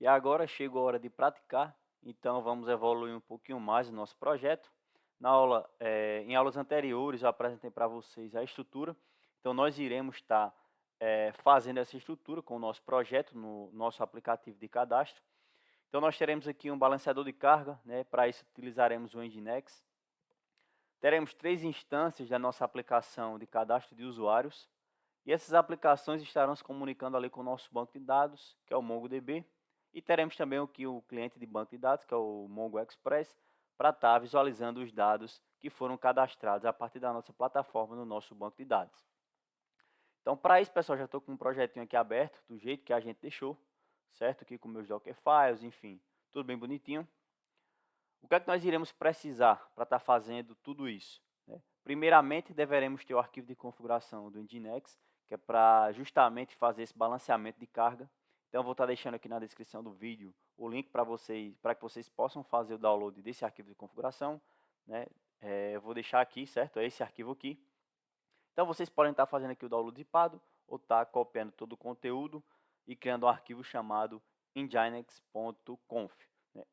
E agora chegou a hora de praticar, então vamos evoluir um pouquinho mais o nosso projeto. Em aulas anteriores eu apresentei para vocês a estrutura, então nós iremos estar fazendo essa estrutura com o nosso projeto no nosso aplicativo de cadastro. Então nós teremos aqui um balanceador de carga, né? Para isso utilizaremos o Nginx. Teremos 3 instâncias da nossa aplicação de cadastro de usuários, e essas aplicações estarão se comunicando ali com o nosso banco de dados, que é o MongoDB, e teremos também o cliente de banco de dados, que é o Mongo Express, para estar visualizando os dados que foram cadastrados a partir da nossa plataforma no nosso banco de dados. Então, para isso, pessoal, já estou com um projetinho aqui aberto, do jeito que a gente deixou, certo? Aqui com meus Dockerfiles, enfim, tudo bem bonitinho. O que é que nós iremos precisar para estar fazendo tudo isso? Primeiramente, deveremos ter o arquivo de configuração do Nginx, que é para justamente fazer esse balanceamento de carga. Então, eu vou estar deixando aqui na descrição do vídeo o link para que vocês possam fazer o download desse arquivo de configuração. Eu vou deixar aqui, certo? É esse arquivo aqui. Então, vocês podem estar fazendo aqui o download zipado ou estar copiando todo o conteúdo e criando um arquivo chamado nginx.conf.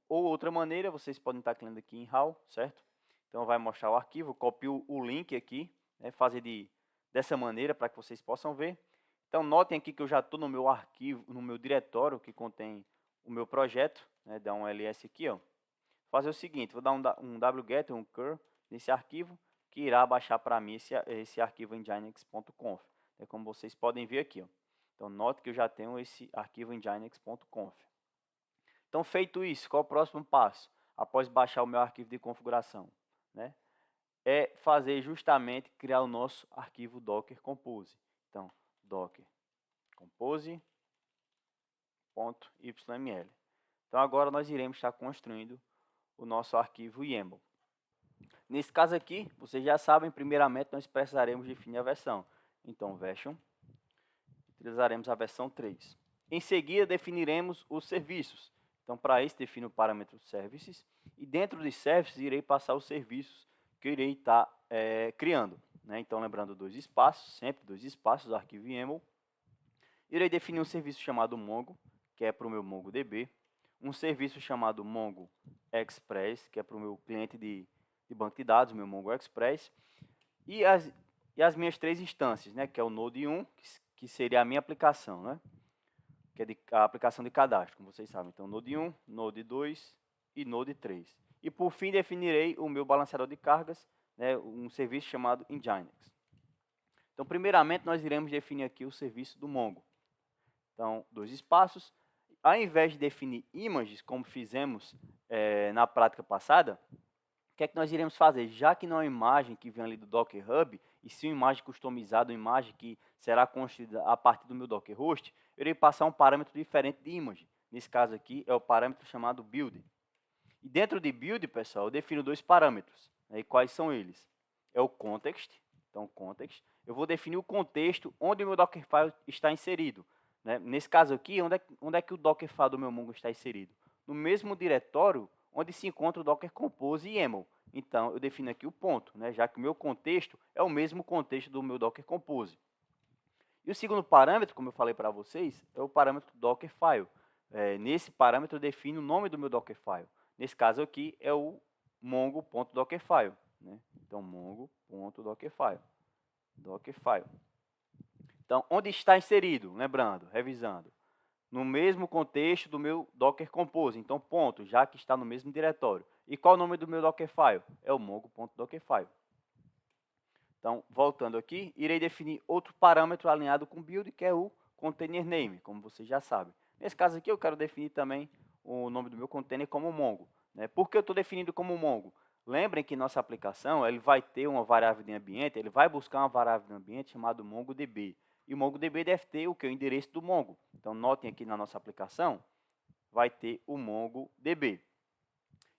Ou outra maneira, vocês podem estar clicando aqui em RAW, certo? Então, vai mostrar o arquivo, copio o link aqui, fazer dessa maneira para que vocês possam ver. Então, notem aqui que eu já estou no meu arquivo, no meu diretório que contém o meu projeto, dá um ls aqui, ó. Fazer o seguinte, vou dar um wget, um cur nesse arquivo, que irá baixar para mim esse arquivo nginx.conf. Como vocês podem ver aqui, ó. Então, note que eu já tenho esse arquivo nginx.conf. Então, feito isso, qual é o próximo passo? Após baixar o meu arquivo de configuração, é fazer justamente criar o nosso arquivo Docker Compose. Então, Docker Compose.yml. Então, agora nós iremos estar construindo o nosso arquivo YAML. Nesse caso aqui, vocês já sabem, primeiramente nós precisaremos definir a versão. Então, version, utilizaremos a versão 3. Em seguida, definiremos os serviços. Então, para isso, defino o parâmetro services, e dentro de services, irei passar os serviços que eu irei estar criando. Então, lembrando 2 espaços, sempre 2 espaços, do arquivo YAML. Irei definir um serviço chamado Mongo, que é para o meu MongoDB. Um serviço chamado Mongo Express, que é para o meu cliente de banco de dados, meu Mongo Express. E as minhas 3 instâncias, que é o Node 1, que seria a minha aplicação, que é a aplicação de cadastro, como vocês sabem. Então, Node 1, Node 2 e Node 3. E, por fim, definirei o meu balanceador de cargas, um serviço chamado Nginx. Então, primeiramente, nós iremos definir aqui o serviço do Mongo. Então, 2 espaços. Ao invés de definir images, como fizemos na prática passada, o que é que nós iremos fazer? Já que não é uma imagem que vem ali do Docker Hub, e sim uma imagem customizada, uma imagem que será construída a partir do meu Docker Host, eu irei passar um parâmetro diferente de imagem. Nesse caso aqui, é o parâmetro chamado build. E dentro de build, pessoal, eu defino 2 parâmetros. E quais são eles? É o context. Então, context. Eu vou definir o contexto onde o meu Dockerfile está inserido. Nesse caso aqui, onde é que o Dockerfile do meu Mongo está inserido? No mesmo diretório onde se encontra o Docker Compose e YAML. Então, eu defino aqui o ponto, já que o meu contexto é o mesmo contexto do meu Docker Compose. E o segundo parâmetro, como eu falei para vocês, é o parâmetro Dockerfile. Nesse parâmetro eu defino o nome do meu Dockerfile. Nesse caso aqui é o mongo.dockerfile. Então, mongo.dockerfile. Dockerfile. Então, onde está inserido? Lembrando, revisando. No mesmo contexto do meu Docker Compose. Então, ponto, já que está no mesmo diretório. E qual é o nome do meu Dockerfile? É o mongo.dockerfile. Então, voltando aqui, irei definir outro parâmetro alinhado com build, que é o container name, como vocês já sabem. Nesse caso aqui, eu quero definir também o nome do meu container como Mongo. Por que eu estou definindo como Mongo? Lembrem que nossa aplicação ele vai ter uma variável de ambiente, ele vai buscar uma variável de ambiente chamada MongoDB. E o MongoDB deve ter o endereço do Mongo. Então, notem aqui na nossa aplicação, vai ter o MongoDB.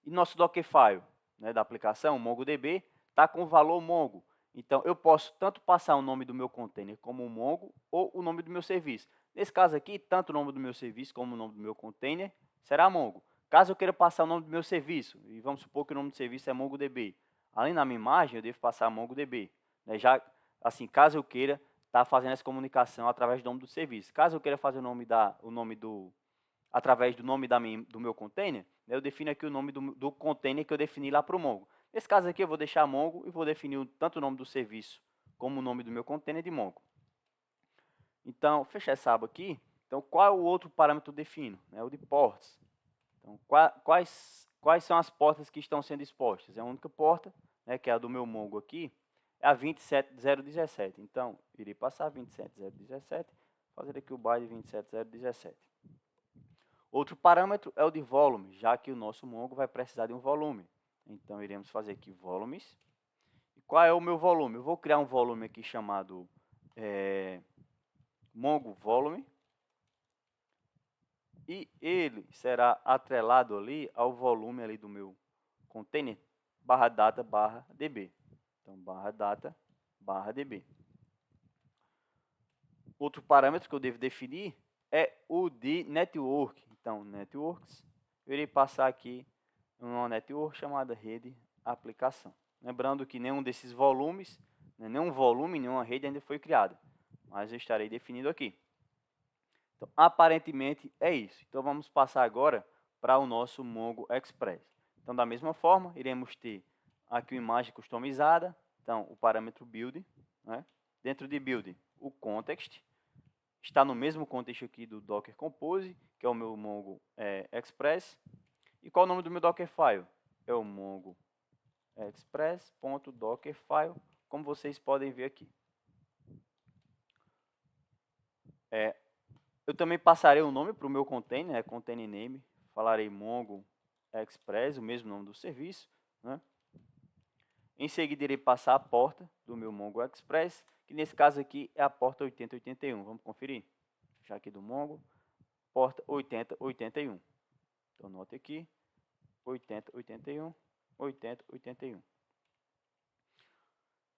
E nosso Dockerfile da aplicação, o MongoDB, está com o valor Mongo. Então, eu posso tanto passar o nome do meu container como o Mongo ou o nome do meu serviço. Nesse caso aqui, tanto o nome do meu serviço como o nome do meu container será Mongo. Caso eu queira passar o nome do meu serviço, e vamos supor que o nome do serviço é MongoDB, ali na minha imagem eu devo passar MongoDB. Já, assim, caso eu queira estar fazendo essa comunicação através do nome do serviço. Caso eu queira fazer o nome através do nome do meu container, né, eu defino aqui o nome do container que eu defini lá para o Mongo. Nesse caso aqui, eu vou deixar Mongo e vou definir tanto o nome do serviço como o nome do meu container de Mongo. Então, fechar essa aba aqui. Então, qual é o outro parâmetro que eu defino? É o de ports. Então, quais são as portas que estão sendo expostas? É a única porta, né, que é a do meu Mongo aqui, é a 27017. Então, irei passar 27017, fazer aqui o byte 27017. Outro parâmetro é o de volume, já que o nosso Mongo vai precisar de um volume. Então, iremos fazer aqui volumes. E qual é o meu volume? Eu vou criar um volume aqui chamado Mongo Volume. E ele será atrelado ali ao volume ali do meu container barra data barra db. Então, barra data barra db. Outro parâmetro que eu devo definir é o de network. Então, networks, eu irei passar aqui uma network chamada rede aplicação. Lembrando que nenhum desses volumes, nenhum volume, nenhuma rede ainda foi criada, mas eu estarei definindo aqui. Então, aparentemente é isso. Então, vamos passar agora para o nosso Mongo Express. Então, da mesma forma, iremos ter aqui uma imagem customizada. Então, o parâmetro build, né? Dentro de build, o context. Está no mesmo contexto aqui do Docker Compose, que é o meu Mongo Express. E qual é o nome do meu Dockerfile? É o Mongo Express.dockerfile, como vocês podem ver aqui. Eu também passarei o nome para o meu container, container name, falarei Mongo Express, o mesmo nome do serviço, né? Em seguida, irei passar a porta do meu Mongo Express, que nesse caso aqui é a porta 8081. Vamos conferir? Fechar aqui do Mongo, porta 8081. Então, note aqui, 8081, 8081.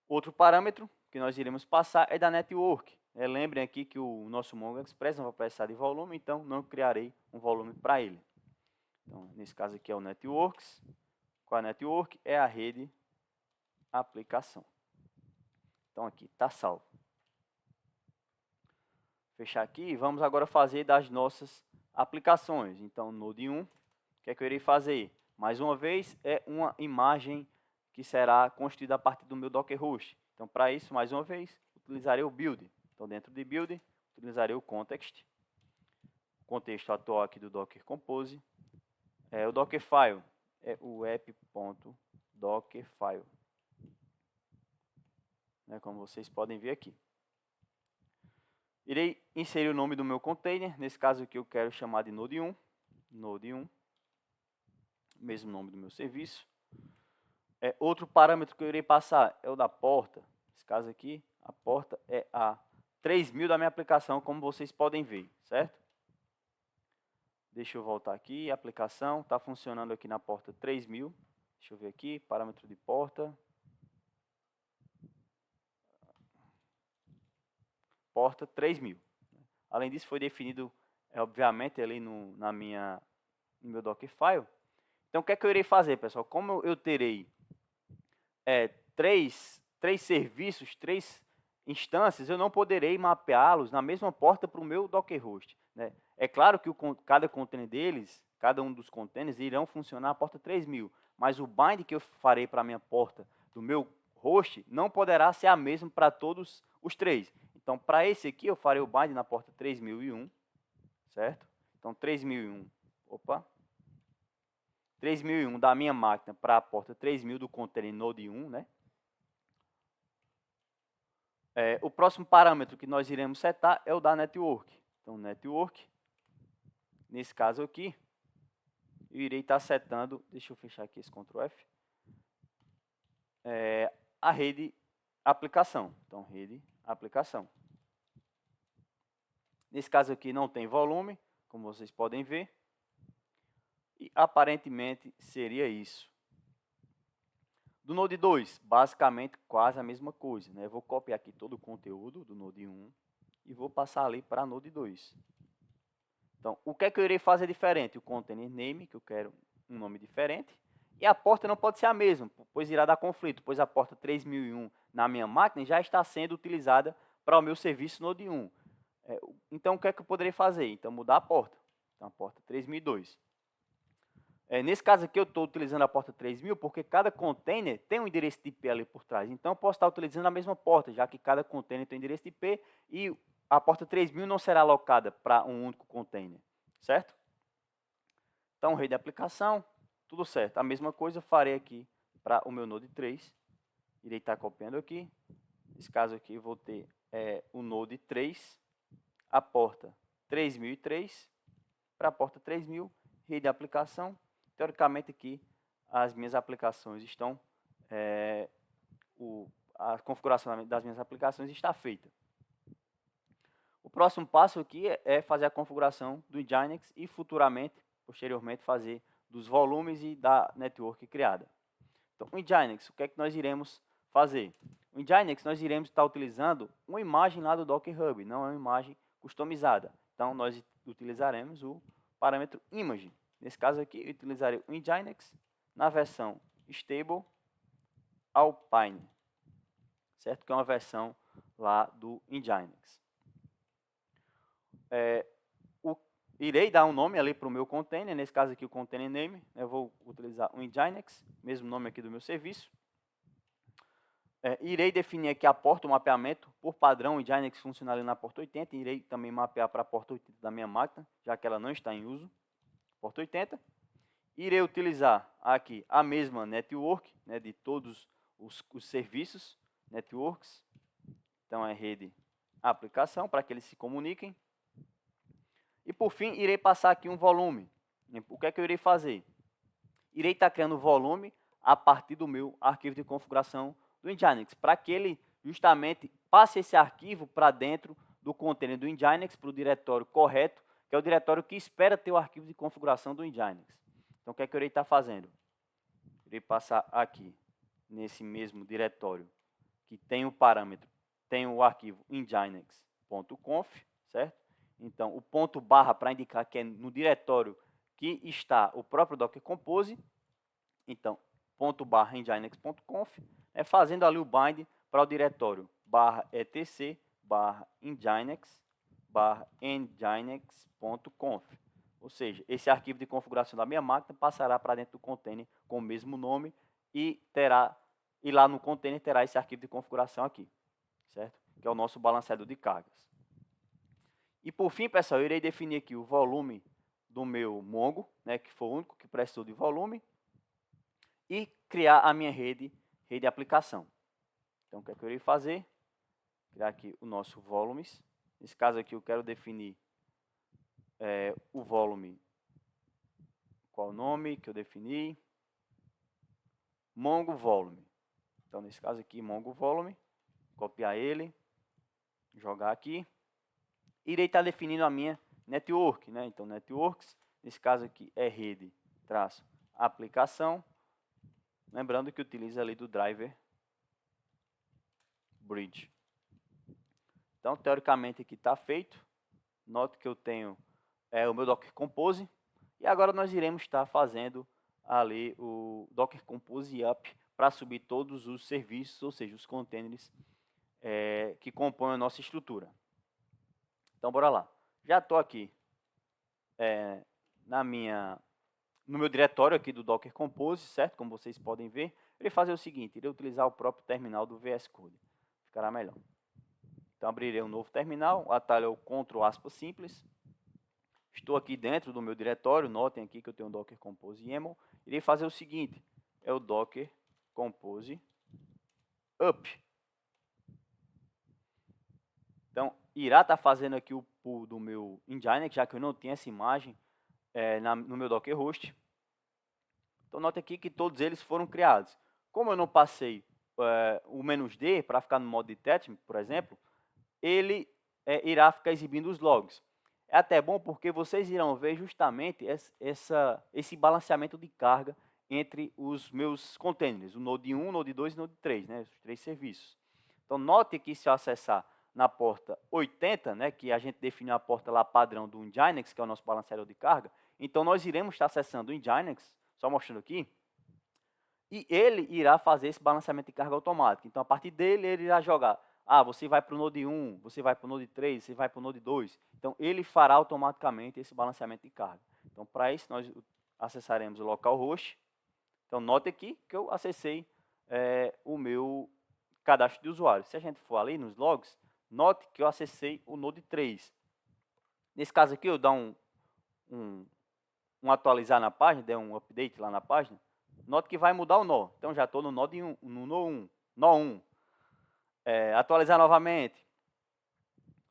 Outro parâmetro que nós iremos passar é da network. Lembrem aqui que o nosso Mongo Express não vai precisar de volume, então não criarei um volume para ele. Então, nesse caso aqui é o networks. Qual é a network? É a rede aplicação. Então, aqui está salvo. Fechar aqui e vamos agora fazer das nossas aplicações. Então, Node 1, o que é que eu irei fazer? Mais uma vez, é uma imagem que será construída a partir do meu Docker Host. Então, para isso, mais uma vez, utilizarei o build. Então, dentro de build, utilizarei o context, contexto atual aqui do Docker Compose. O Dockerfile é o app.dockerfile, né, como vocês podem ver aqui. Irei inserir o nome do meu container, nesse caso aqui eu quero chamar de Node 1, Node 1, mesmo nome do meu serviço. Outro parâmetro que eu irei passar é o da porta. Nesse caso aqui, a porta é a 3000 da minha aplicação, como vocês podem ver, certo? Deixa eu voltar aqui, a aplicação está funcionando aqui na porta 3000. Deixa eu ver aqui, parâmetro de porta. Porta 3000. Além disso, foi definido, obviamente, ali no meu Dockerfile. Então, o que é que eu irei fazer, pessoal? Como eu terei três serviços, 3 instâncias, eu não poderei mapeá-los na mesma porta para o meu Docker Host, né? É claro que cada container deles, cada um dos containers irão funcionar a porta 3000, mas o bind que eu farei para a minha porta do meu host não poderá ser a mesma para todos os 3. Então, para esse aqui, eu farei o bind na porta 3001, certo? Então, 3001, 3001 da minha máquina para a porta 3000 do container Node 1, né? O próximo parâmetro que nós iremos setar é o da network. Então, network, nesse caso aqui, eu irei estar setando, deixa eu fechar aqui esse Ctrl F, a rede aplicação. Então, rede aplicação. Nesse caso aqui não tem volume, como vocês podem ver. E aparentemente seria isso. Do Node 2, basicamente quase a mesma coisa, né? Eu vou copiar aqui todo o conteúdo do Node 1 e vou passar ali para Node 2. Então, o que é que eu irei fazer diferente? O container name, que eu quero um nome diferente, e a porta não pode ser a mesma, pois irá dar conflito, pois a porta 3001 na minha máquina já está sendo utilizada para o meu serviço Node 1. Então, o que é que eu poderei fazer? Então, mudar a porta. Então, a porta 3002. Nesse caso aqui, eu estou utilizando a porta 3000 porque cada container tem um endereço de IP ali por trás. Então, eu posso estar utilizando a mesma porta, já que cada container tem um endereço de IP e a porta 3000 não será alocada para um único container, certo? Então, rede de aplicação, tudo certo. A mesma coisa eu farei aqui para o meu Node 3. Irei estar copiando aqui. Nesse caso aqui, eu vou ter o Node 3, a porta 3003, para a porta 3000, rede de aplicação. Teoricamente aqui, as minhas aplicações estão, a configuração das minhas aplicações está feita. O próximo passo aqui é fazer a configuração do Nginx e futuramente, posteriormente, fazer dos volumes e da network criada. Então, o Nginx, o que é que nós iremos fazer? O Nginx, nós iremos estar utilizando uma imagem lá do Docker Hub, não é uma imagem customizada. Então, nós utilizaremos o parâmetro image. Nesse caso aqui, eu utilizarei o Nginx na versão stable Alpine, certo? Que é uma versão lá do Nginx. Irei dar um nome ali para o meu container, nesse caso aqui o container name, eu vou utilizar o Nginx, mesmo nome aqui do meu serviço. Irei definir aqui a porta, o mapeamento, por padrão o Nginx funciona ali na porta 80, irei também mapear para a porta 80 da minha máquina, já que ela não está em uso, porta 80. Irei utilizar aqui a mesma network, né, de todos os serviços, networks, então é rede aplicação, para que eles se comuniquem. E por fim, irei passar aqui um volume. O que é que eu irei fazer? Irei estar criando um volume a partir do meu arquivo de configuração do Nginx, para que ele justamente passe esse arquivo para dentro do container do Nginx, para o diretório correto, que é o diretório que espera ter o arquivo de configuração do Nginx. Então, o que é que eu irei estar fazendo? Irei passar aqui, nesse mesmo diretório, que tem o parâmetro, tem o arquivo nginx.conf, certo? Então, o ponto barra para indicar que é no diretório que está o próprio Docker Compose. Então, ponto barra nginx.conf, fazendo ali o bind para o diretório barra etc barra nginx barra nginx.conf. Ou seja, esse arquivo de configuração da minha máquina passará para dentro do container com o mesmo nome e lá no container terá esse arquivo de configuração aqui, certo? Que é o nosso balanceador de cargas. E por fim, pessoal, eu irei definir aqui o volume do meu Mongo, né, que foi o único que prestou de volume, e criar a minha rede de aplicação. Então, o que é que eu irei fazer? Criar aqui o nosso volumes. Nesse caso aqui, eu quero definir o volume. Qual o nome que eu defini? Mongo volume. Então, nesse caso aqui, Mongo volume. Copiar ele, jogar aqui. Irei estar definindo a minha network, né? Então, networks, nesse caso aqui é rede traço aplicação. Lembrando que utiliza ali do driver bridge. Então, teoricamente aqui está feito. Note que eu tenho o meu Docker Compose. E agora nós iremos estar fazendo ali o Docker Compose up para subir todos os serviços, ou seja, os containers que compõem a nossa estrutura. Então, bora lá. Já estou aqui no meu diretório aqui do Docker Compose, certo? Como vocês podem ver. Eu irei fazer o seguinte, irei utilizar o próprio terminal do VS Code. Ficará melhor. Então, abrirei um novo terminal, o atalho é o Ctrl aspas simples. Estou aqui dentro do meu diretório, notem aqui que eu tenho o Docker Compose YAML. Irei fazer o seguinte, é o Docker Compose up. Então, irá estar fazendo aqui o pull do meu Nginx, já que eu não tenho essa imagem no meu Docker host. Então, note aqui que todos eles foram criados. Como eu não passei o "-d" para ficar no modo detachment, por exemplo, ele irá ficar exibindo os logs. É até bom porque vocês irão ver justamente esse balanceamento de carga entre os meus containers, o Node 1, Node 2 e Node 3, né, os 3 serviços. Então, note que se eu acessar na porta 80, né, que a gente definiu a porta lá padrão do Nginx, que é o nosso balanceador de carga, então nós iremos estar acessando o Nginx, só mostrando aqui, e ele irá fazer esse balanceamento de carga automático. Então, a partir dele, ele irá jogar você vai para o Node 1, você vai para o Node 3, você vai para o Node 2. Então, ele fará automaticamente esse balanceamento de carga. Então, para isso, nós acessaremos o localhost. Então, note aqui que eu acessei o meu cadastro de usuário. Se a gente for ali nos logs, note que eu acessei o Node 3. Nesse caso aqui, eu dar um atualizar na página, der um update lá na página, note que vai mudar o nó. Então, já estou no Node 1, no nó 1. Atualizar novamente.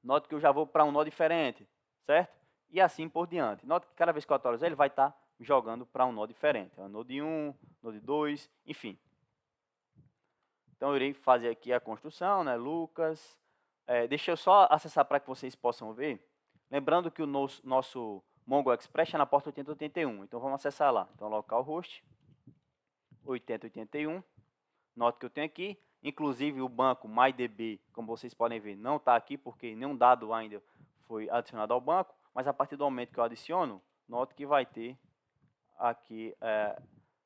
Note que eu já vou para um nó diferente, certo? E assim por diante. Note que cada vez que eu atualizar, ele vai estar me jogando para um nó diferente. Node 1, Node 2, enfim. Então, eu irei fazer aqui a construção, né, Lucas. Deixa eu só acessar para que vocês possam ver. Lembrando que o nosso Mongo Express é na porta 8081. Então, vamos acessar lá. Então, localhost 8081. Note que eu tenho aqui. Inclusive, o banco MyDB, como vocês podem ver, não está aqui, porque nenhum dado ainda foi adicionado ao banco. Mas, a partir do momento que eu adiciono, note que vai ter aqui...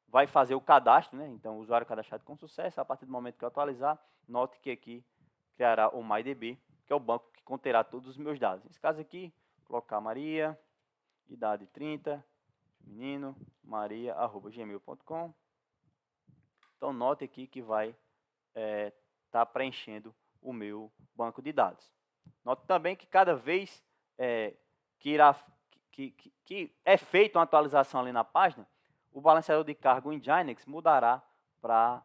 vai fazer o cadastro, né? Então, o usuário cadastrado com sucesso. A partir do momento que eu atualizar, note que aqui criará o MyDB, que é o banco que conterá todos os meus dados. Nesse caso aqui, colocar Maria, idade 30, menino, maria@gmail.com. Então, note aqui que vai estar preenchendo o meu banco de dados. Note também que cada vez que é feita uma atualização ali na página, o balanceador de carga, o Nginx, mudará para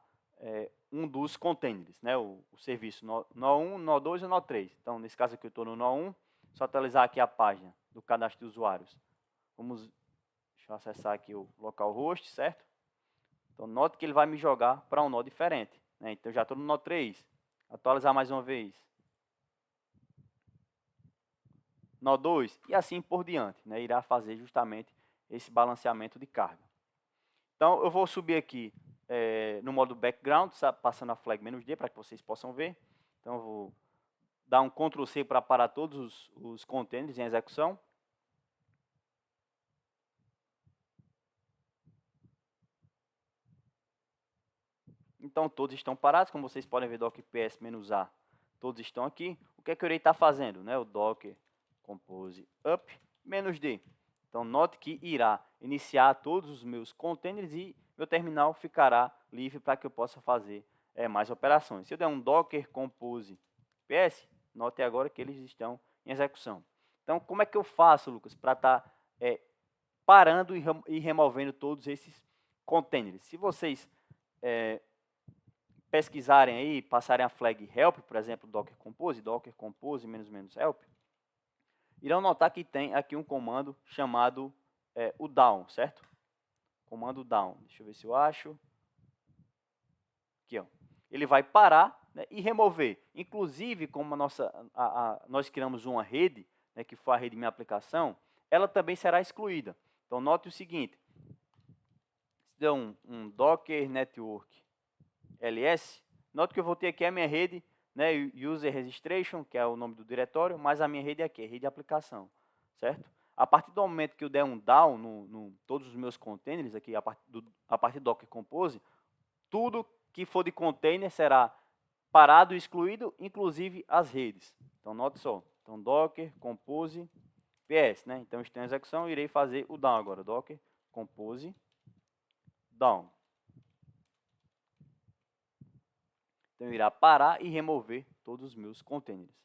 um dos containers, né? O serviço nó 1, nó 2 e nó 3. Então, nesse caso aqui, eu estou no nó 1, só atualizar aqui a página do cadastro de usuários. Deixa eu acessar aqui o localhost, certo? Então, note que ele vai me jogar para um nó diferente, né? Então, já estou no nó 3. Atualizar mais uma vez. Nó 2 e assim por diante, né? Irá fazer justamente esse balanceamento de carga. Então, eu vou subir aqui no modo background, passando a flag "-d", para que vocês possam ver. Então, eu vou dar um Ctrl+C para parar todos os containers em execução. Então, todos estão parados, como vocês podem ver, docker ps-a, todos estão aqui. O que é que eu irei estar fazendo? Né? O docker compose up -d. Então, note que irá iniciar todos os meus containers e meu terminal ficará livre para que eu possa fazer mais operações. Se eu der um docker compose ps, note agora que eles estão em execução. Então, como é que eu faço, Lucas, para estar parando e removendo todos esses containers? Se vocês pesquisarem aí, passarem a flag help, por exemplo, docker compose -help, irão notar que tem aqui um comando chamado o down, certo? Comando down. Deixa eu ver se eu acho. Aqui, ó. Ele vai parar, né, e remover. Inclusive, como nós criamos uma rede, né, que foi a rede minha aplicação, ela também será excluída. Então, note o seguinte. Se der um docker network ls, note que eu vou ter aqui a minha rede, né, user registration, que é o nome do diretório, mas a minha rede aqui, rede de aplicação, certo? A partir do momento que eu der um down no todos os meus containers aqui, a partir do Docker Compose, tudo que for de container será parado e excluído, inclusive as redes. Então, note só. Então, Docker Compose PS, né? Então, estou em execução, irei fazer o down agora. Docker Compose down. Então, irá parar e remover todos os meus containers.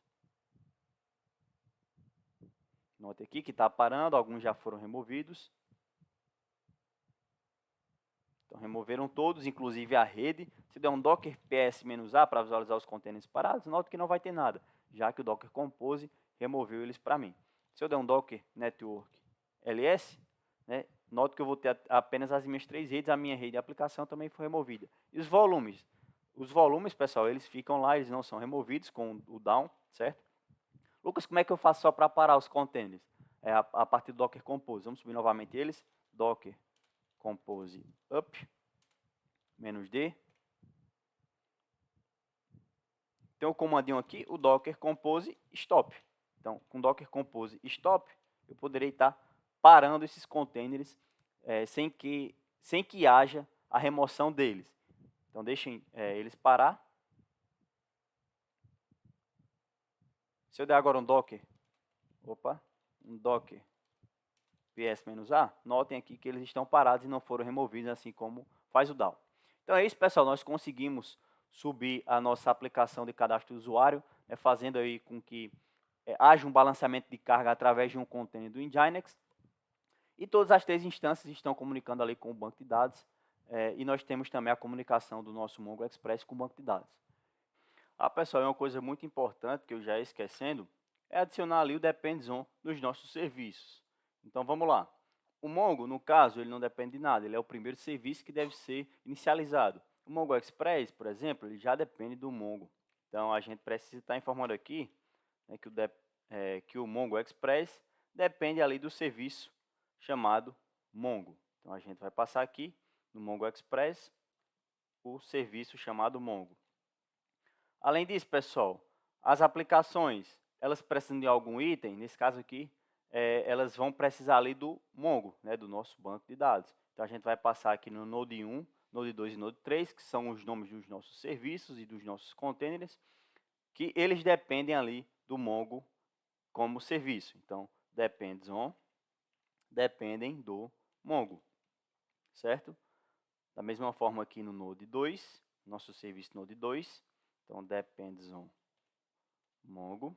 Note aqui que está parando, alguns já foram removidos. Então, removeram todos, inclusive a rede. Se der um docker ps-a para visualizar os containers parados, note que não vai ter nada, já que o Docker Compose removeu eles para mim. Se eu der um docker network ls, né, note que eu vou ter apenas as minhas 3 redes, a minha rede de aplicação também foi removida. E os volumes? Os volumes, pessoal, eles ficam lá, eles não são removidos com o down, certo? Lucas, como é que eu faço só para parar os containers? A partir do Docker Compose. Vamos subir novamente eles. Docker Compose up, -d. Tem o comandinho aqui, o Docker Compose stop. Então, com Docker Compose stop, eu poderei estar parando esses containers sem que haja a remoção deles. Então, deixem eles parar. Se eu der agora um docker, um docker ps-a, notem aqui que eles estão parados e não foram removidos, assim como faz o DAO. Então é isso, pessoal, nós conseguimos subir a nossa aplicação de cadastro do usuário, fazendo aí com que haja um balanceamento de carga através de um container do Nginx, e todas as 3 instâncias estão comunicando ali com o banco de dados, e nós temos também a comunicação do nosso Mongo Express com o banco de dados. Pessoal, uma coisa muito importante que eu já ia esquecendo, é adicionar ali o depends on nos nossos serviços. Então vamos lá. O Mongo, no caso, ele não depende de nada, ele é o primeiro serviço que deve ser inicializado. O Mongo Express, por exemplo, ele já depende do Mongo. Então a gente precisa estar informando aqui, né, que o Mongo Express depende ali do serviço chamado Mongo. Então a gente vai passar aqui no Mongo Express o serviço chamado Mongo. Além disso, pessoal, as aplicações, elas precisam de algum item, nesse caso aqui, elas vão precisar ali do Mongo, né, do nosso banco de dados. Então a gente vai passar aqui no Node 1, Node 2 e Node 3, que são os nomes dos nossos serviços e dos nossos containers, que eles dependem ali do Mongo como serviço. Então, depends on, dependem do Mongo, certo? Da mesma forma aqui no Node 2, nosso serviço Node 2, então depends on Mongo.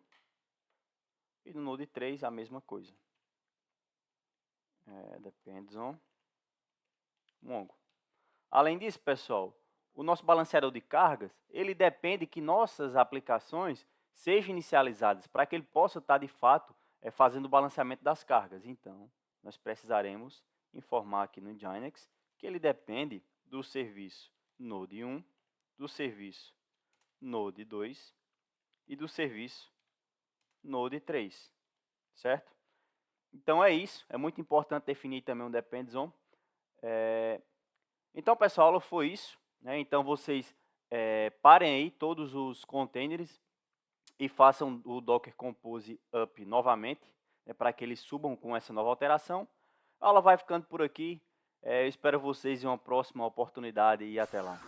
E no Node 3 a mesma coisa. Depends on Mongo. Além disso, pessoal, o nosso balanceador de cargas, ele depende que nossas aplicações sejam inicializadas para que ele possa estar, de fato, fazendo o balanceamento das cargas. Então, nós precisaremos informar aqui no Nginx que ele depende do serviço Node 1, do serviço Node 2 e do serviço Node 3, certo? Então é isso, é muito importante definir também um depends on. Então, pessoal, a aula foi isso, né? Então vocês parem aí todos os containers e façam o Docker Compose up novamente, né, para que eles subam com essa nova alteração. A aula vai ficando por aqui, eu espero vocês em uma próxima oportunidade e até lá.